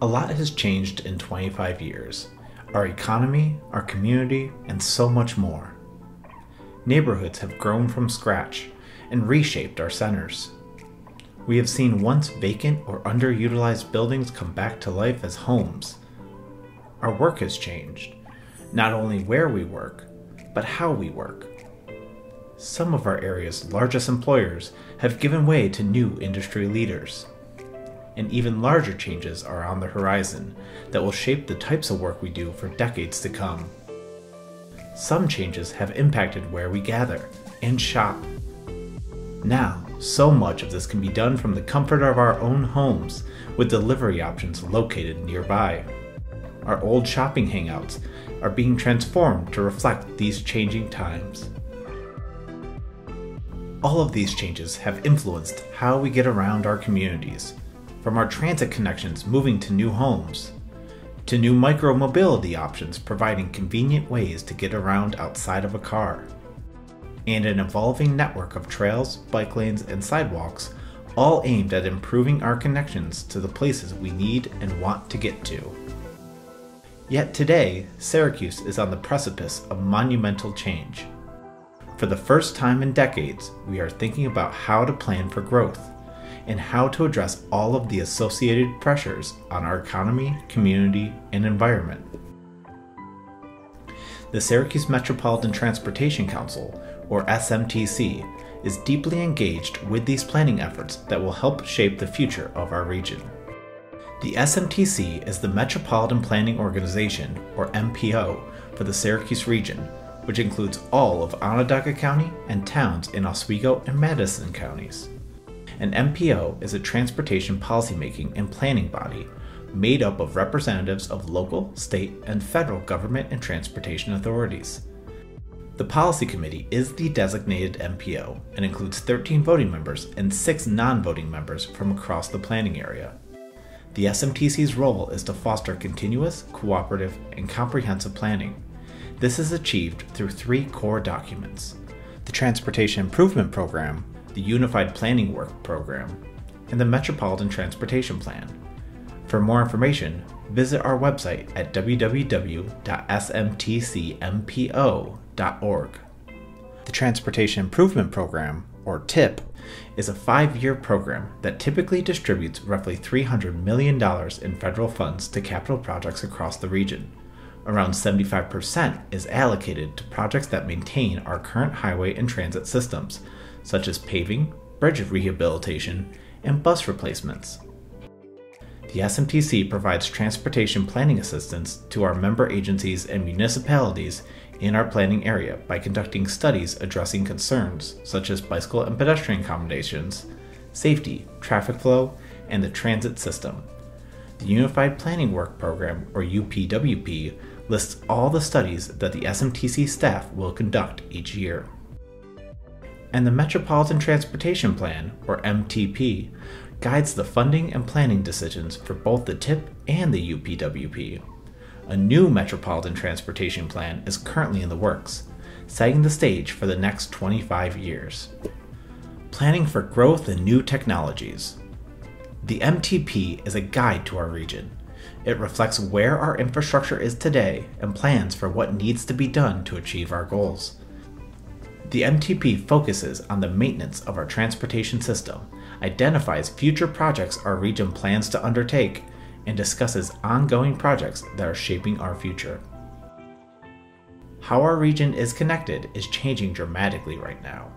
A lot has changed in 25 years. Our economy, our community, and so much more. Neighborhoods have grown from scratch and reshaped our centers. We have seen once vacant or underutilized buildings come back to life as homes. Our work has changed, not only where we work, but how we work. Some of our area's largest employers have given way to new industry leaders. And even larger changes are on the horizon that will shape the types of work we do for decades to come. Some changes have impacted where we gather and shop. Now, so much of this can be done from the comfort of our own homes, with delivery options located nearby. Our old shopping hangouts are being transformed to reflect these changing times. All of these changes have influenced how we get around our communities, from our transit connections moving to new homes, to new micro-mobility options providing convenient ways to get around outside of a car, and an evolving network of trails, bike lanes, and sidewalks, all aimed at improving our connections to the places we need and want to get to. Yet today, Syracuse is on the precipice of monumental change. For the first time in decades, we are thinking about how to plan for growth and how to address all of the associated pressures on our economy, community, and environment. The Syracuse Metropolitan Transportation Council, or SMTC, is deeply engaged with these planning efforts that will help shape the future of our region. The SMTC is the Metropolitan Planning Organization, or MPO, for the Syracuse region, which includes all of Onondaga County and towns in Oswego and Madison counties. An MPO is a transportation policymaking and planning body made up of representatives of local, state, and federal government and transportation authorities. The Policy Committee is the designated MPO and includes 13 voting members and 6 non-voting members from across the planning area. The SMTC's role is to foster continuous, cooperative, and comprehensive planning. This is achieved through 3 core documents: the Transportation Improvement Program, the Unified Planning Work Program, and the Metropolitan Transportation Plan. For more information, visit our website at www.smtcmpo.org. The Transportation Improvement Program, or TIP, is a 5-year program that typically distributes roughly $300 million in federal funds to capital projects across the region. Around 75% is allocated to projects that maintain our current highway and transit systems, such as paving, bridge rehabilitation, and bus replacements. The SMTC provides transportation planning assistance to our member agencies and municipalities in our planning area by conducting studies addressing concerns such as bicycle and pedestrian accommodations, safety, traffic flow, and the transit system. The Unified Planning Work Program, or UPWP, lists all the studies that the SMTC staff will conduct each year. And the Metropolitan Transportation Plan, or MTP, guides the funding and planning decisions for both the TIP and the UPWP. A new Metropolitan Transportation Plan is currently in the works, setting the stage for the next 25 years. Planning for growth and new technologies. The MTP is a guide to our region. It reflects where our infrastructure is today and plans for what needs to be done to achieve our goals. The MTP focuses on the maintenance of our transportation system, identifies future projects our region plans to undertake, and discusses ongoing projects that are shaping our future. How our region is connected is changing dramatically right now.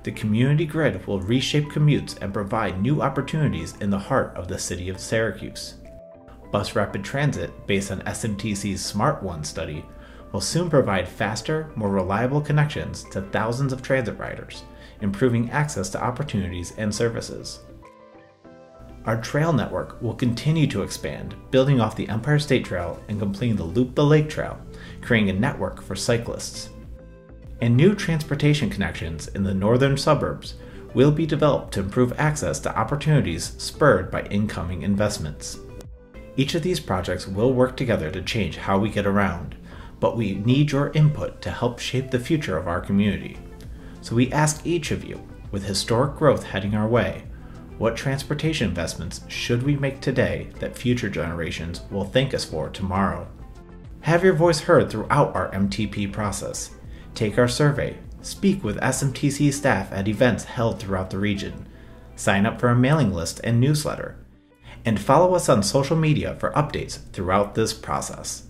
The community grid will reshape commutes and provide new opportunities in the heart of the city of Syracuse. Bus rapid transit, based on SMTC's Smart One study, will soon provide faster, more reliable connections to thousands of transit riders, improving access to opportunities and services. Our trail network will continue to expand, building off the Empire State Trail and completing the Loop the Lake Trail, creating a network for cyclists. And new transportation connections in the northern suburbs will be developed to improve access to opportunities spurred by incoming investments. Each of these projects will work together to change how we get around, but we need your input to help shape the future of our community. So we ask each of you, with historic growth heading our way, What transportation investments should we make today that future generations will thank us for tomorrow? Have your voice heard throughout our MTP process. Take our survey, speak with SMTC staff at events held throughout the region, sign up for a mailing list and newsletter, and follow us on social media for updates throughout this process.